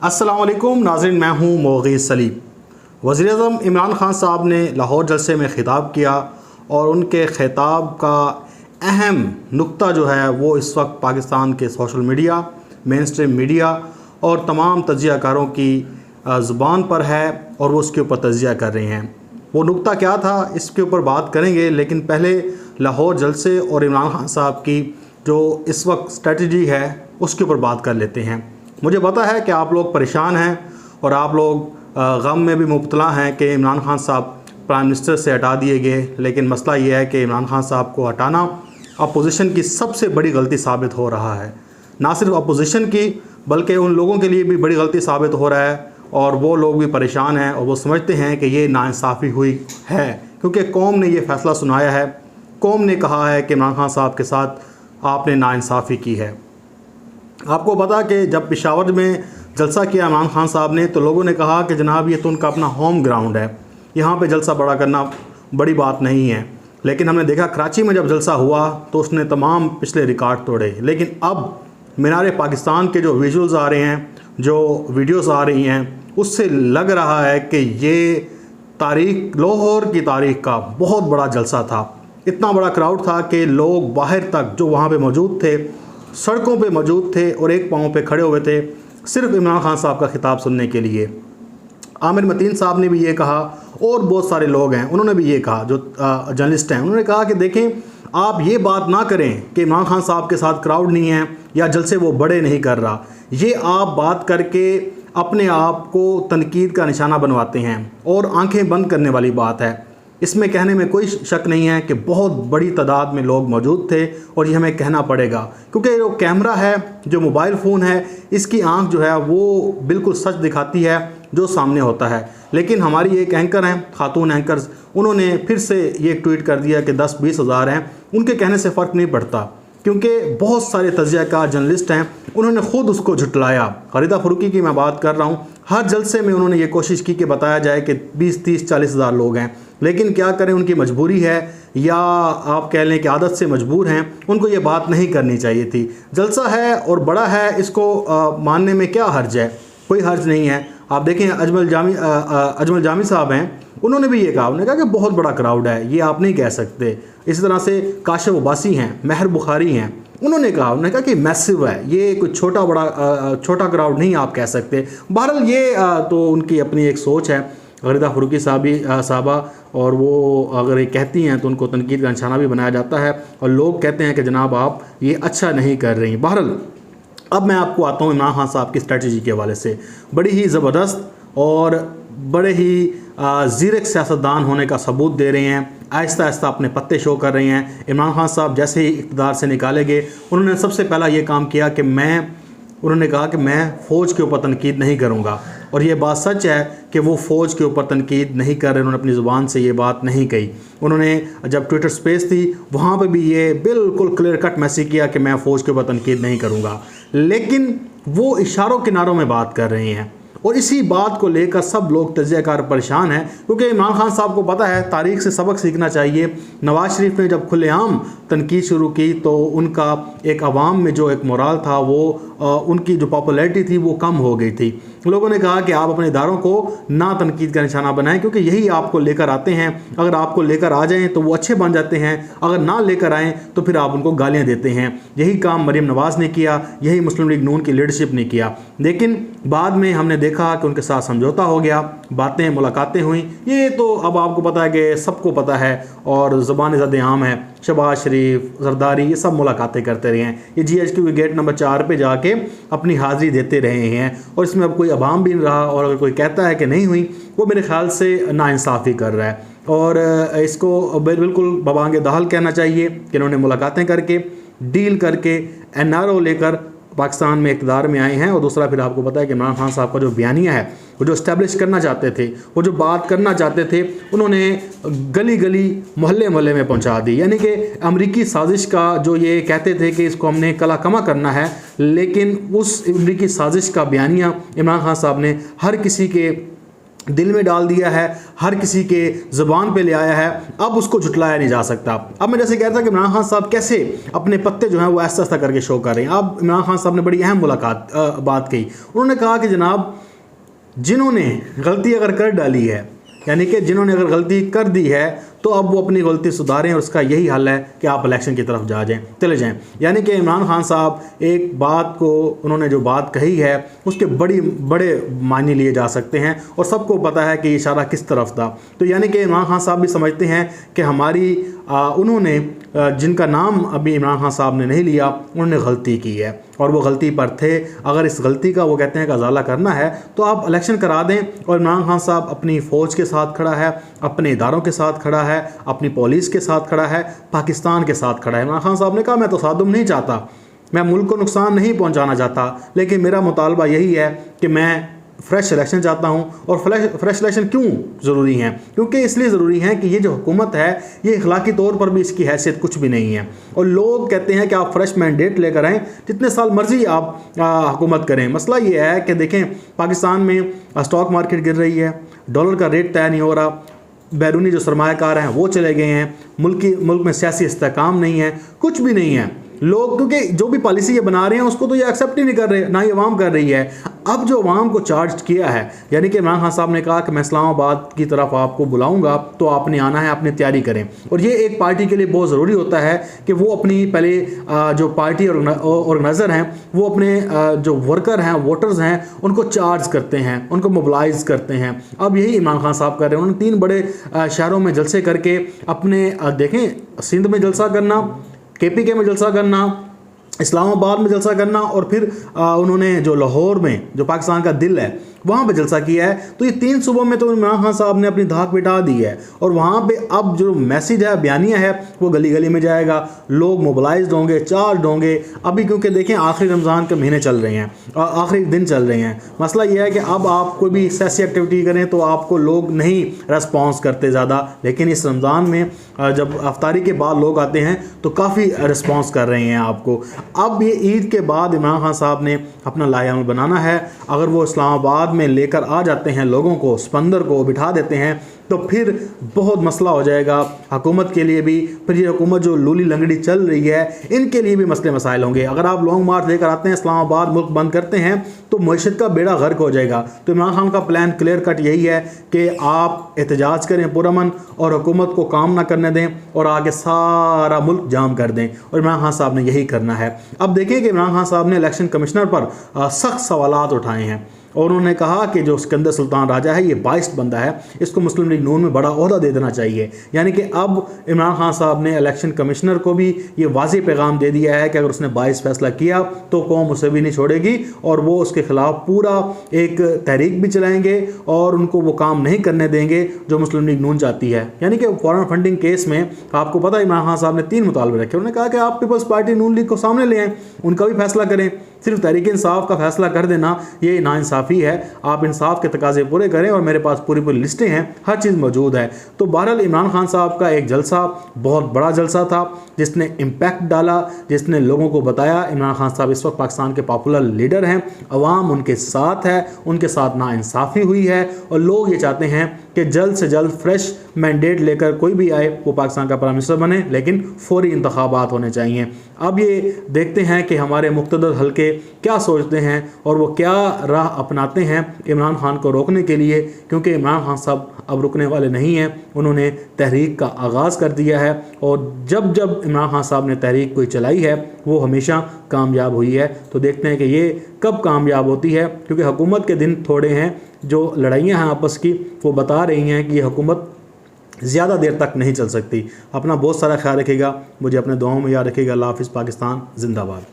अस्सलाम वालेकुम नाज़रीन, मैं हूँ मोग़ीज़ सलीम। वज़ीर-ए-आज़म इमरान ख़ान साहब ने लाहौर जलसे में ख़िताब किया और उनके ख़िताब का अहम नुक्ता जो है वो इस वक्त पाकिस्तान के social media, main stream media और तमाम तज्ज़ियाकारों की ज़ुबान पर है और वो उसके ऊपर तज्ज़िया कर रहे हैं। वो नुक्ता क्या था इसके ऊपर बात करेंगे, लेकिन पहले लाहौर जलसे और इमरान ख़ान साहब की जो इस वक्त स्ट्रेटजी है उसके ऊपर बात कर लेते हैं। मुझे पता है कि आप लोग परेशान हैं और आप लोग गम में भी मुब्तला हैं कि इमरान ख़ान साहब प्राइम मिनिस्टर से हटा दिए गए, लेकिन मसला ये है कि इमरान ख़ान साहब को हटाना अपोजिशन की सबसे बड़ी गलती साबित हो रहा है। ना सिर्फ अपोजिशन की बल्कि उन लोगों के लिए भी बड़ी गलती साबित हो रहा है और वो लोग भी परेशान हैं और वो समझते हैं कि ये नाइंसाफ़ी हुई है, क्योंकि कौम ने ये फ़ैसला सुनाया है। कौम ने कहा है कि इमरान ख़ान साहब के साथ आपने नाइंसाफ़ी की है। आपको पता कि जब पेशावर में जलसा किया इमरान ख़ान साहब ने तो लोगों ने कहा कि जनाब ये तो उनका अपना होम ग्राउंड है, यहाँ पे जलसा बड़ा करना बड़ी बात नहीं है। लेकिन हमने देखा कराची में जब जलसा हुआ तो उसने तमाम पिछले रिकॉर्ड तोड़े। लेकिन अब मीनार पाकिस्तान के जो विजुअल्स आ रहे हैं, जो वीडियोस आ रही हैं, उससे लग रहा है कि ये तारीख़, लाहौर की तारीख़ का बहुत बड़ा जलसा था। इतना बड़ा क्राउड था कि लोग बाहर तक जो वहाँ पे मौजूद थे, सड़कों पे मौजूद थे और एक पाँव पे खड़े हुए थे सिर्फ इमरान ख़ान साहब का खिताब सुनने के लिए। आमिर मतीन साहब ने भी ये कहा और बहुत सारे लोग हैं उन्होंने भी ये कहा, जो जर्नलिस्ट हैं उन्होंने कहा कि देखें, आप ये बात ना करें कि इमरान ख़ान साहब के साथ क्राउड नहीं है या जलसे वो बड़े नहीं कर रहा। ये आप बात करके अपने आप को तनकीद का निशाना बनवाते हैं और आंखें बंद करने वाली बात है। इसमें कहने में कोई शक नहीं है कि बहुत बड़ी तादाद में लोग मौजूद थे और ये हमें कहना पड़ेगा, क्योंकि जो कैमरा है, जो मोबाइल फ़ोन है, इसकी आंख जो है वो बिल्कुल सच दिखाती है जो सामने होता है। लेकिन हमारी एक एंकर हैं, खातून एंकर्स, उन्होंने फिर से ये एक ट्वीट कर दिया कि 10-20 हज़ार हैं। उनके कहने से फ़र्क नहीं पड़ता, क्योंकि बहुत सारे तज्ज़ियाकार जर्नलिस्ट हैं, उन्होंने ख़ुद उसको झुटलाया। ख़ालिदा फ़ारूकी की मैं बात कर रहा हूँ, हर जलसे में उन्होंने ये कोशिश की कि बताया जाए कि 20-30-40 हज़ार लोग हैं। लेकिन क्या करें, उनकी मजबूरी है या आप कह लें कि आदत से मजबूर हैं, उनको ये बात नहीं करनी चाहिए थी। जलसा है और बड़ा है, इसको मानने में क्या हर्ज है? कोई हर्ज नहीं है। आप देखें अजमल जामी साहब हैं, उन्होंने भी ये कहा, उन्होंने कहा कि बहुत बड़ा क्राउड है, ये आप नहीं कह सकते। इसी तरह से काशिफ अब्बासी हैं, महर बुखारी हैं, उन्होंने कहा कि मैसिव है, ये कोई छोटा क्राउड नहीं आप कह सकते। बहरहाल ये तो उनकी अपनी एक सोच है। ख़ालिदा फ़ारूकी साहबा और वो अगर ये कहती हैं तो उनको तनकीद का निशाना भी बनाया जाता है और लोग कहते हैं कि जनाब आप ये अच्छा नहीं कर रही। बहरहाल अब मैं आपको आता हूँ इमरान ख़ान साहब की स्ट्रेटजी के हवाले से। बड़ी ही ज़बरदस्त और बड़े ही ज़ीरक सियासतदान होने का सबूत दे रहे हैं। आहिस्ता आहिस्ता अपने पत्ते शो कर रहे हैं। इमरान ख़ान साहब जैसे ही इक़्तिदार से निकाले गए, उन्होंने सबसे पहला ये काम किया कि उन्होंने कहा कि मैं फ़ौज के ऊपर तनकीद नहीं करूँगा। और ये बात सच है कि वो फ़ौज के ऊपर तनकीद नहीं कर रहे, उन्होंने अपनी ज़ुबान से ये बात नहीं कही। उन्होंने जब ट्विटर स्पेस थी वहाँ पे भी ये बिल्कुल क्लियर कट मैसेज किया कि मैं फ़ौज के ऊपर तनकीद नहीं करूँगा, लेकिन वो इशारों किनारों में बात कर रहे हैं। और इसी बात को लेकर सब लोग तज्ज़ियाकार परेशान हैं, क्योंकि इमरान ख़ान साहब को पता है तारीख़ से सबक सीखना चाहिए। नवाज़ शरीफ ने जब खुलेआम तनकीद शुरू की तो उनका एक आवाम में जो एक मोराल था, वो उनकी जो पॉपुलैरिटी थी वो कम हो गई थी। लोगों ने कहा कि आप अपने इदारों को ना तनकीद का निशाना बनाएं, क्योंकि यही आपको लेकर आते हैं। अगर आपको लेकर आ जाएं तो वो अच्छे बन जाते हैं, अगर ना लेकर आएँ तो फिर आप उनको गालियाँ देते हैं। यही काम मरीम नवाज़ ने किया, यही मुस्लिम लीग नून की लीडरशिप ने किया। लेकिन बाद में हमने देखा कि उनके साथ समझौता हो गया, बातें मुलाकातें हुई। ये तो अब आपको पता है कि सबको पता है और ज़बान ज़द आम है। शहबाज शरीफ, जरदारी, ये सब मुलाकातें करते रहे हैं। ये GHQ के गेट नंबर 4 पे जाके अपनी हाज़िरी देते रहे हैं और इसमें अब कोई अवाम भी नहीं रहा। और अगर कोई कहता है कि नहीं हुई, वो मेरे ख्याल से नाइंसाफ़ी कर रहा है और इसको बिल्कुल बबांगे दाल कहना चाहिए कि इन्होंने मुलाकातें करके, डील करके, NRO लेकर पाकिस्तान में इक़्तिदार में आए हैं। और दूसरा फिर आपको पता है कि इमरान ख़ान साहब का जो बयानिया है, वो जो इस्टेब्लिश करना चाहते थे, वो जो बात करना चाहते थे, उन्होंने गली गली मोहल्ले मोहल्ले में पहुंचा दी। यानी कि अमरीकी साजिश का जो ये कहते थे कि इसको हमने कला कमा करना है, लेकिन उस अमरीकी साजिश का बयानिया इमरान ख़ान साहब ने हर किसी के दिल में डाल दिया है, हर किसी के ज़ुबान पे ले आया है, अब उसको झुटलाया नहीं जा सकता। अब मैं जैसे कह रहा था कि इमरान खान साहब कैसे अपने पत्ते जो हैं वो ऐसा ऐसा करके शो कर रहे हैं। अब इमरान खान साहब ने बड़ी अहम बात कही। उन्होंने कहा कि जनाब, जिन्होंने गलती अगर कर डाली है, यानी कि जिन्होंने अगर गलती कर दी है, तो अब वो अपनी गलती सुधारें और उसका यही हल है कि आप इलेक्शन की तरफ चले जाएं। यानी कि इमरान खान साहब एक बात को, उन्होंने जो बात कही है उसके बड़े मायने लिए जा सकते हैं और सबको पता है कि इशारा किस तरफ था। तो यानी कि इमरान खान साहब भी समझते हैं कि उन्होंने जिनका नाम अभी इमरान खान साहब ने नहीं लिया, उन्होंने गलती की है और वो गलती पर थे। अगर इस गलती का वो कहते हैं कि अजाला करना है तो आप इलेक्शन करा दें। और इमरान खान साहब अपनी फ़ौज के साथ खड़ा है, अपने इदारों के साथ खड़ा है, अपनी पुलिस के साथ खड़ा है, पाकिस्तान के साथ खड़ा है। इमरान खान साहब ने कहा, मैं तसादुम नहीं चाहता, मैं मुल्क को नुकसान नहीं पहुंचाना चाहता, लेकिन मेरा मुतालबा यही है कि मैं फ्रेश इलेक्शन चाहता हूं। और फ्रेश इलेक्शन क्यों ज़रूरी हैं? क्योंकि इसलिए ज़रूरी हैं कि ये जो हुकूमत है, ये अखलाकी तौर पर भी इसकी हैसियत कुछ भी नहीं है। और लोग कहते हैं कि आप फ्रेश मैंडेट लेकर आएँ, जितने साल मर्जी आप हुकूमत करें। मसला ये है कि देखें, पाकिस्तान में स्टॉक मार्केट गिर रही है, डॉलर का रेट तय नहीं हो रहा, बैरूनी जो सरमायाकार हैं वो चले गए हैं, मुल्क में सियासी इस्तेहकाम नहीं है, कुछ भी नहीं है। लोग, क्योंकि जो भी पॉलिसी ये बना रहे हैं उसको तो ये एक्सेप्ट ही नहीं कर रहे, ना ही अवाम कर रही है। अब जो अवाम को चार्ज किया है, यानी कि इमरान खान साहब ने कहा कि मैं इस्लामाबाद की तरफ आपको बुलाऊंगा, तो आपने आना है, अपनी तैयारी करें। और ये एक पार्टी के लिए बहुत ज़रूरी होता है कि वो अपनी पहले जो पार्टी ऑर्गेनाइज़र हैं, वो अपने जो वर्कर हैं, वोटर्स हैं, उनको चार्ज करते हैं, उनको मोबिलाइज करते हैं। अब यही इमरान खान साहब कर रहे हैं। उन्होंने 3 बड़े शहरों में जलसे करके अपने देखें, सिंध में जलसा करना, KPK में जलसा करना, इस्लामाबाद में जलसा करना, और फिर उन्होंने जो लाहौर में, जो पाकिस्तान का दिल है, वहाँ पे जलसा किया है। तो ये 3 सूबों में तो इमरान खान साहब ने अपनी धाक बिठा दी है। और वहाँ पे अब जो मैसेज है, बयानिया है, वो गली गली में जाएगा, लोग मोबिलाइज्ड होंगे, चार्ज होंगे। अभी क्योंकि देखें, आखिरी रमज़ान के महीने चल रहे हैं और आखिरी दिन चल रहे हैं। मसला ये है कि अब आप कोई भी सियासी एक्टिविटी करें तो आपको लोग नहीं रेस्पॉन्स करते ज़्यादा, लेकिन इस रमज़ान में जब अफ्तारी के बाद लोग आते हैं तो काफ़ी रिस्पॉन्स कर रहे हैं आपको। अब ये ईद के बाद इमरान खान साहब ने अपना लाएअमल बनाना है। अगर वो इस्लामाबाद में लेकर आ जाते हैं लोगों को, स्पंदर को बिठा देते हैं, तो फिर बहुत मसला हो जाएगा हुकूमत के लिए भी। फिर ये हुकूमत जो लूली लंगड़ी चल रही है, इनके लिए भी मसले मसाइल होंगे। अगर आप लॉन्ग मार्च लेकर आते हैं, इस्लामाबाद मुल्क बंद करते हैं, तो मईशत का बेड़ा गर्क हो जाएगा। तो इमरान खान का प्लान क्लियर कट यही है कि आप एहतजाज करें पुरअमन और हुकूमत को काम ना करने दें और आगे सारा मुल्क जाम कर दें। और इमरान खान साहब ने यही करना है। अब देखिए कि इमरान खान साहब ने इलेक्शन कमिश्नर पर सख्त सवालात उठाए हैं और उन्होंने कहा कि जो सिकंदर सुल्तान राजा है, ये बाइस्ड बंदा है, इसको मुस्लिम लीग नून में बड़ा ओहदा दे देना चाहिए। यानी कि अब इमरान खान साहब ने इलेक्शन कमिश्नर को भी ये वाज़ेह पैगाम दे दिया है कि अगर उसने बाइस्ड फैसला किया तो कौम उसे भी नहीं छोड़ेगी और वो उसके ख़िलाफ़ पूरा एक तहरीक भी चलाएंगे और उनको वो काम नहीं करने देंगे जो मुस्लिम लीग नून चाहती है। यानी कि फॉरेन फंडिंग केस में आपको पता है इमरान खान साहब ने 3 मुतालबे रखे। उन्होंने कहा कि आप पीपल्स पार्टी नून लीग को सामने ले आएँ, उनका भी फैसला करें। सिर्फ तहरीक इंसाफ का फैसला कर देना ये नाइंसाफ़ी है। आप इंसाफ के तकाजे पूरे करें और मेरे पास पूरी लिस्टें हैं, हर चीज़ मौजूद है। तो बहरहाल इमरान खान साहब का एक जलसा बहुत बड़ा जलसा था जिसने इम्पैक्ट डाला, जिसने लोगों को बताया इमरान खान साहब इस वक्त पाकिस्तान के पॉपुलर लीडर हैं, अवाम उनके साथ है, उनके साथ नाइंसाफ़ी हुई है और लोग ये चाहते हैं कि जल्द से जल्द फ्रेश मैंडेट लेकर कोई भी आए वो पाकिस्तान का प्राइम मिनिस्टर बने, लेकिन फौरी इंतखाबात होने चाहिए। अब ये देखते हैं कि हमारे मुक़्तदर हल्के क्या सोचते हैं और वो क्या राह अपनाते हैं इमरान खान को रोकने के लिए, क्योंकि इमरान खान साहब अब रुकने वाले नहीं हैं। उन्होंने तहरीक का आगाज़ कर दिया है और जब जब इमरान खान साहब ने तहरीक कोई चलाई है वो हमेशा कामयाब हुई है। तो देखते हैं कि ये कब कामयाब होती है, क्योंकि हुकूमत के दिन थोड़े हैं। जो लड़ाइयाँ हैं आपस की वो बता रही हैं कि ये हुकूमत ज़्यादा देर तक नहीं चल सकती। अपना बहुत सारा ख्याल रखिएगा, मुझे अपने दुआओं में याद रखिएगा। अल्लाह हाफ़िज़। पाकिस्तान जिंदाबाद।